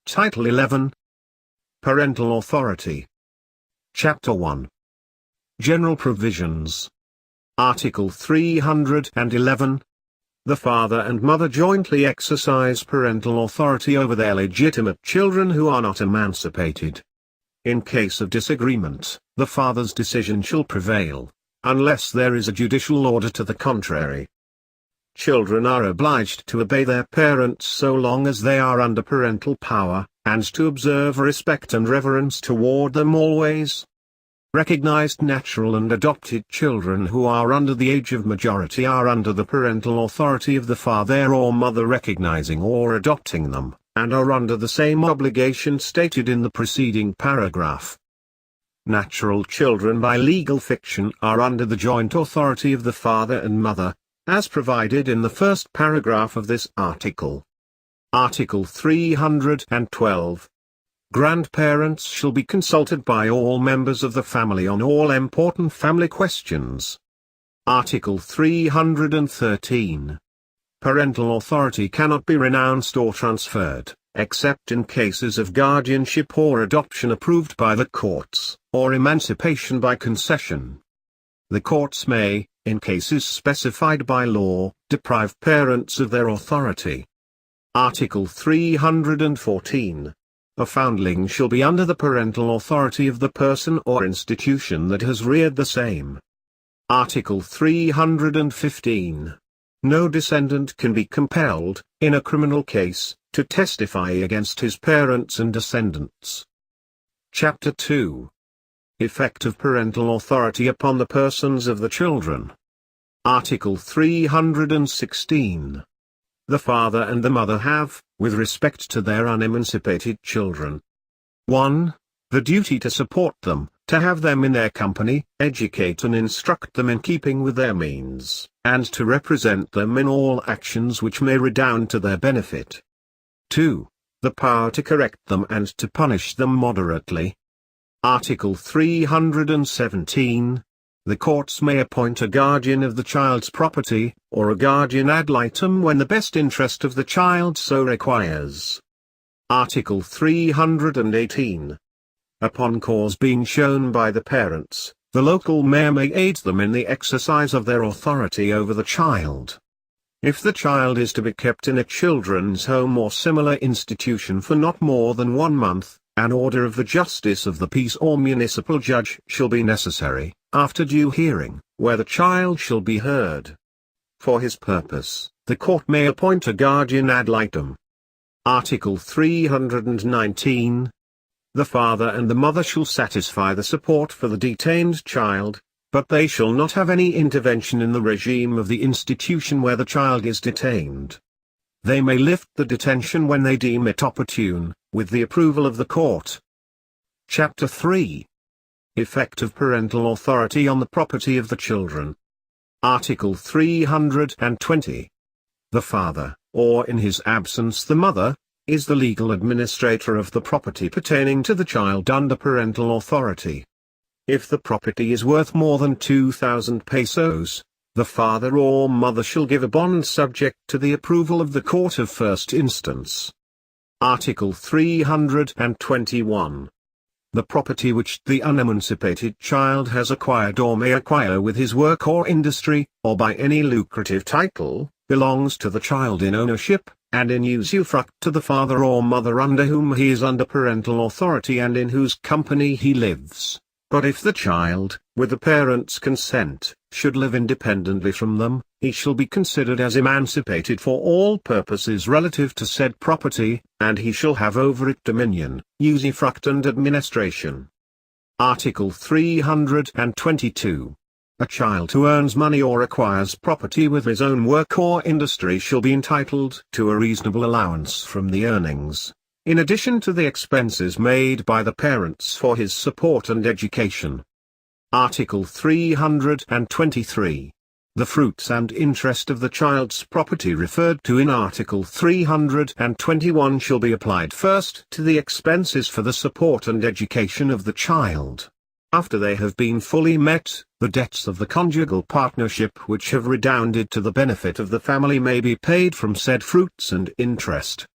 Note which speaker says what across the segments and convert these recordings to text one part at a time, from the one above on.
Speaker 1: Title 11. Parental Authority. Chapter 1. General Provisions. Article 311. The father and mother jointly exercise parental authority over their legitimate children who are not emancipated. In case of disagreement, the father's decision shall prevail, unless there is a judicial order to the contrary. Children are obliged to obey their parents so long as they are under parental power, and to observe respect and reverence toward them always. Recognized natural and adopted children who are under the age of majority are under the parental authority of the father or mother recognizing or adopting them, and are under the same obligation stated in the preceding paragraph. Natural children by legal fiction are under the joint authority of the father and mother, as provided in the first paragraph of this article. Article 312. Grandparents shall be consulted by all members of the family on all important family questions. Article 313. Parental authority cannot be renounced or transferred, except in cases of guardianship or adoption approved by the courts, or emancipation by concession. The courts may, in cases specified by law, deprive parents of their authority. Article 314. A foundling shall be under the parental authority of the person or institution that has reared the same. Article 315. No descendant can be compelled, in a criminal case, to testify against his parents and descendants. Chapter 2. Effect of parental authority upon the persons of the children. Article 316. The father and the mother have, with respect to their unemancipated children, 1. The duty to support them, to have them in their company, educate and instruct them in keeping with their means, and to represent them in all actions which may redound to their benefit. 2. The power to correct them and to punish them moderately. Article 317. The courts may appoint a guardian of the child's property, or a guardian ad litem when the best interest of the child so requires. Article 318. Upon cause being shown by the parents, the local mayor may aid them in the exercise of their authority over the child. If the child is to be kept in a children's home or similar institution for not more than 1 month, an order of the justice of the peace or municipal judge shall be necessary, after due hearing, where the child shall be heard. For his purpose, the court may appoint a guardian ad litem. Article 319. The father and the mother shall satisfy the support for the detained child, but they shall not have any intervention in the regime of the institution where the child is detained. They may lift the detention when they deem it opportune, with the approval of the court. Chapter 3. Effect of parental authority on the property of the children. Article 320. The father, or in his absence the mother, is the legal administrator of the property pertaining to the child under parental authority. If the property is worth more than 2,000 pesos, the father or mother shall give a bond subject to the approval of the court of first instance. Article 321. The property which the unemancipated child has acquired or may acquire with his work or industry, or by any lucrative title, belongs to the child in ownership, and in usufruct to the father or mother under whom he is under parental authority and in whose company he lives. But if the child, with the parents' consent, should live independently from them, he shall be considered as emancipated for all purposes relative to said property, and he shall have over it dominion, usufruct and administration. Article 322. A child who earns money or acquires property with his own work or industry shall be entitled to a reasonable allowance from the earnings, in addition to the expenses made by the parents for his support and education. Article 323. The fruits and interest of the child's property referred to in Article 321 shall be applied first to the expenses for the support and education of the child. After they have been fully met, the debts of the conjugal partnership which have redounded to the benefit of the family may be paid from said fruits and interest.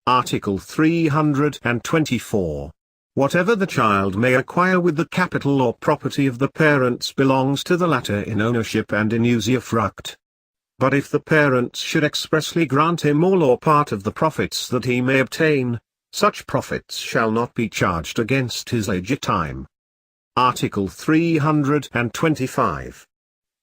Speaker 1: Article 324. Whatever the child may acquire with the capital or property of the parents belongs to the latter in ownership and in usufruct. But if the parents should expressly grant him all or part of the profits that he may obtain, such profits shall not be charged against his legitime. Article 325.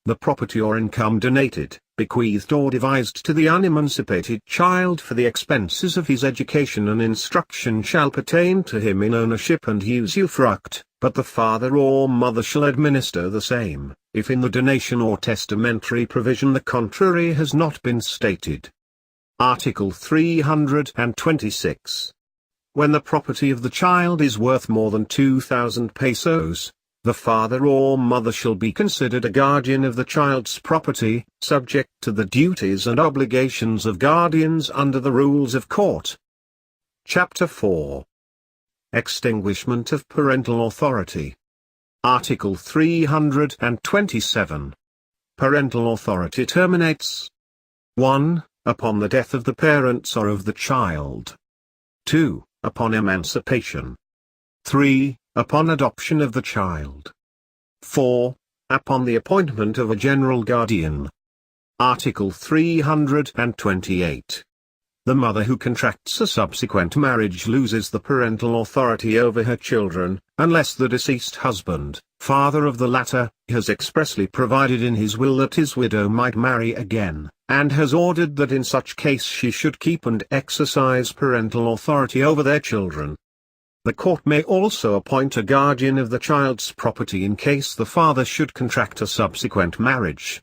Speaker 1: The property or income donated, bequeathed or devised to the unemancipated child for the expenses of his education and instruction shall pertain to him in ownership and usufruct, but the father or mother shall administer the same, if in the donation or testamentary provision the contrary has not been stated. Article 326. When the property of the child is worth more than 2,000 pesos, the father or mother shall be considered a guardian of the child's property, subject to the duties and obligations of guardians under the rules of court. Chapter 4. Extinguishment of parental authority. Article 327. Parental authority terminates 1. Upon the death of the parents or of the child. 2. Upon emancipation. 3. Upon adoption of the child. 4. Upon the appointment of a general guardian. Article 328. The mother who contracts a subsequent marriage loses the parental authority over her children, unless the deceased husband, father of the latter, has expressly provided in his will that his widow might marry again, and has ordered that in such case she should keep and exercise parental authority over their children. The court may also appoint a guardian of the child's property in case the father should contract a subsequent marriage.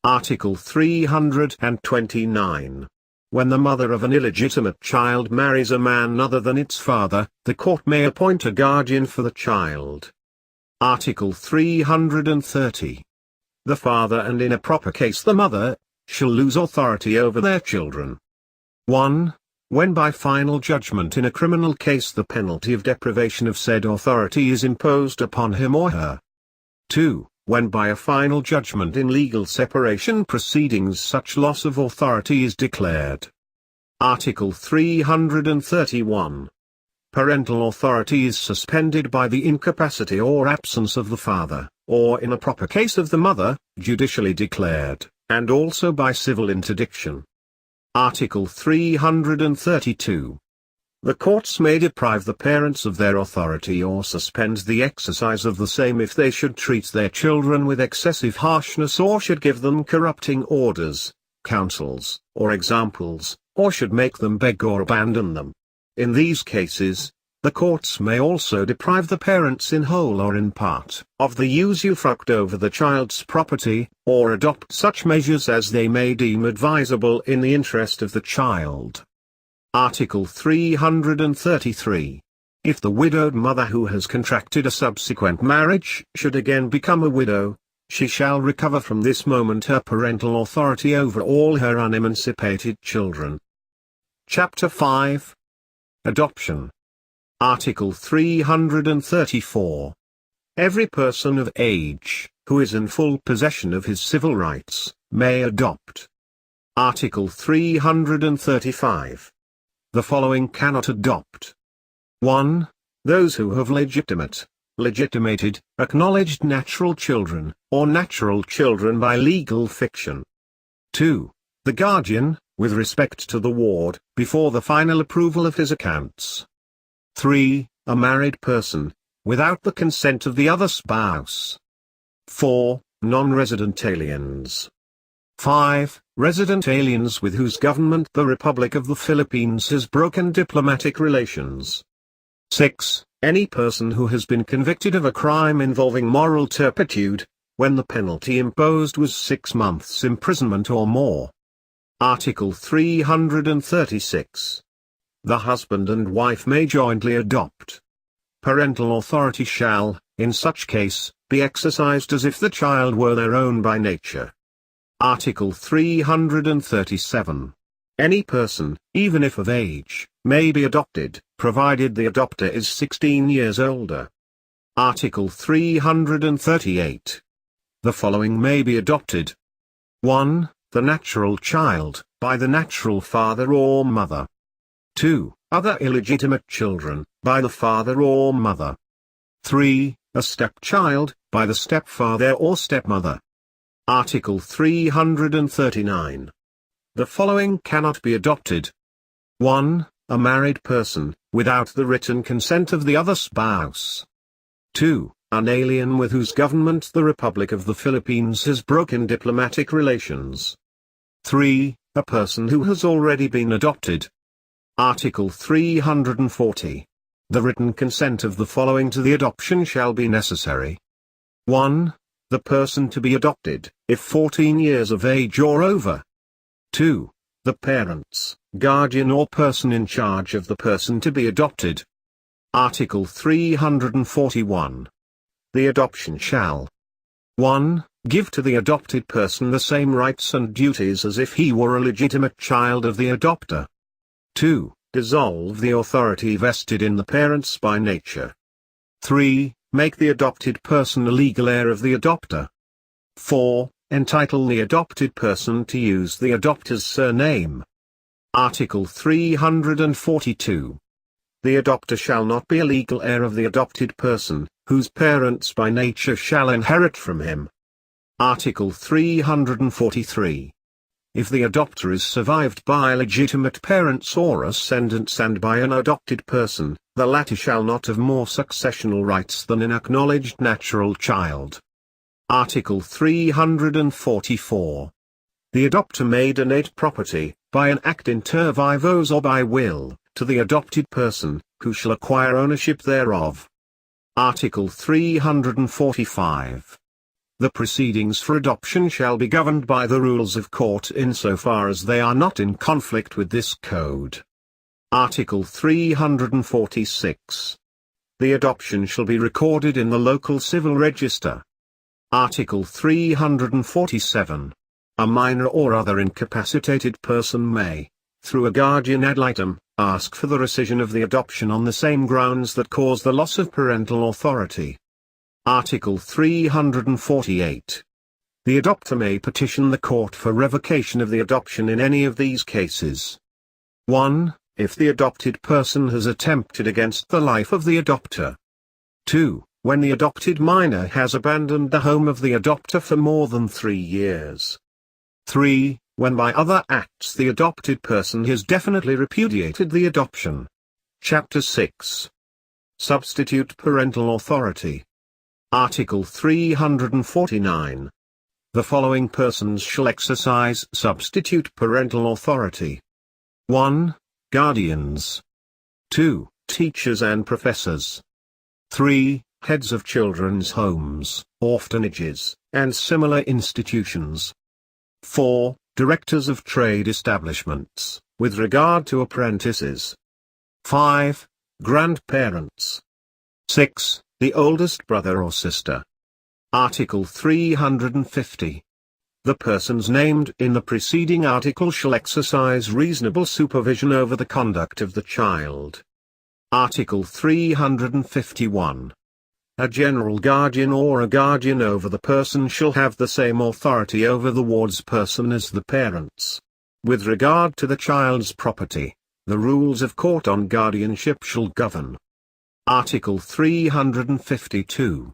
Speaker 1: Article 329. When the mother of an illegitimate child marries a man other than its father, the court may appoint a guardian for the child. Article 330. The father and in a proper case the mother, shall lose authority over their children. 1. When by final judgment in a criminal case the penalty of deprivation of said authority is imposed upon him or her. 2. When by a final judgment in legal separation proceedings such loss of authority is declared. Article 331. Parental authority is suspended by the incapacity or absence of the father, or in a proper case of the mother, judicially declared, and also by civil interdiction. Article 332. The courts may deprive the parents of their authority or suspend the exercise of the same if they should treat their children with excessive harshness or should give them corrupting orders, counsels, or examples, or should make them beg or abandon them. In these cases, the courts may also deprive the parents in whole or in part of the usufruct over the child's property, or adopt such measures as they may deem advisable in the interest of the child. Article 333. If the widowed mother who has contracted a subsequent marriage should again become a widow, she shall recover from this moment her parental authority over all her unemancipated children. Chapter 5. Adoption. Article 334. Every person of age, who is in full possession of his civil rights, may adopt. Article 335. The following cannot adopt. 1. Those who have legitimated, acknowledged natural children, or natural children by legal fiction. 2. The guardian, with respect to the ward, before the final approval of his accounts. 3. A married person, without the consent of the other spouse. 4. Non-resident aliens. 5. Resident aliens with whose government the Republic of the Philippines has broken diplomatic relations. 6. Any person who has been convicted of a crime involving moral turpitude, when the penalty imposed was 6 months' imprisonment or more. Article 336. The husband and wife may jointly adopt. Parental authority shall, in such case, be exercised as if the child were their own by nature. Article 337. Any person, even if of age, may be adopted, provided the adopter is 16 years older. Article 338. The following may be adopted. 1. The natural child, by the natural father or mother. 2. other illegitimate children, by the father or mother. 3. A stepchild, by the stepfather or stepmother. Article 339. The following cannot be adopted. 1. A married person, without the written consent of the other spouse. 2. An alien with whose government the Republic of the Philippines has broken diplomatic relations. 3. A person who has already been adopted. Article 340. The written consent of the following to the adoption shall be necessary. 1. The person to be adopted, if 14 years of age or over. 2. The parents, guardian or person in charge of the person to be adopted. Article 341. The adoption shall 1. Give to the adopted person the same rights and duties as if he were a legitimate child of the adopter. 2. Dissolve the authority vested in the parents by nature. 3. Make the adopted person a legal heir of the adopter. 4. Entitle the adopted person to use the adopter's surname. Article 342. The adopter shall not be a legal heir of the adopted person, whose parents by nature shall inherit from him. Article 343. If the adopter is survived by legitimate parents or ascendants and by an adopted person, the latter shall not have more successional rights than an acknowledged natural child. Article 344. The adopter may donate property, by an act inter vivos or by will, to the adopted person, who shall acquire ownership thereof. Article 345. The proceedings for adoption shall be governed by the rules of court insofar as they are not in conflict with this code. Article 346. The adoption shall be recorded in the local civil register. Article 347. A minor or other incapacitated person may, through a guardian ad litem, ask for the rescission of the adoption on the same grounds that cause the loss of parental authority. Article 348. The adopter may petition the court for revocation of the adoption in any of these cases. 1. If the adopted person has attempted against the life of the adopter. 2. When the adopted minor has abandoned the home of the adopter for more than 3 years. 3. When by other acts the adopted person has definitely repudiated the adoption. Chapter 6. Substitute parental authority. Article 349. The following persons shall exercise substitute parental authority. 1. Guardians. 2. Teachers and professors. 3. Heads of children's homes, orphanages, and similar institutions. 4. Directors of trade establishments, with regard to apprentices. 5. Grandparents. 6. The oldest brother or sister. Article 350. The persons named in the preceding article shall exercise reasonable supervision over the conduct of the child. Article 351. A general guardian or a guardian over the person shall have the same authority over the ward's person as the parents. With regard to the child's property, the rules of court on guardianship shall govern. Article 352.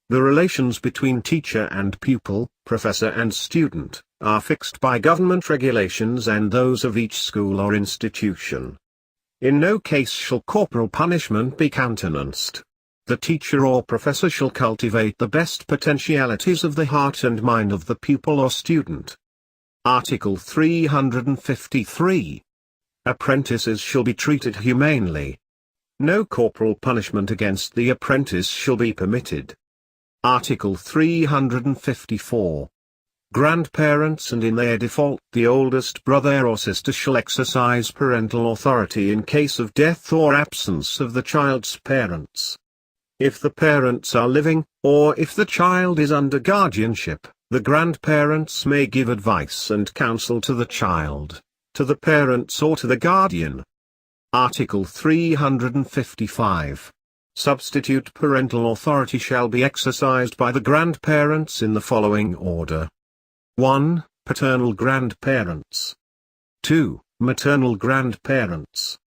Speaker 1: The relations between teacher and pupil, professor and student, are fixed by government regulations and those of each school or institution. In no case shall corporal punishment be countenanced. The teacher or professor shall cultivate the best potentialities of the heart and mind of the pupil or student. Article 353. Apprentices shall be treated humanely. No corporal punishment against the apprentice shall be permitted. Article 354. Grandparents and in their default the oldest brother or sister shall exercise parental authority in case of death or absence of the child's parents. If the parents are living, or if the child is under guardianship, the grandparents may give advice and counsel to the child, to the parents or to the guardian. Article 355. Substitute parental authority shall be exercised by the grandparents in the following order. 1. Paternal grandparents. 2. Maternal grandparents.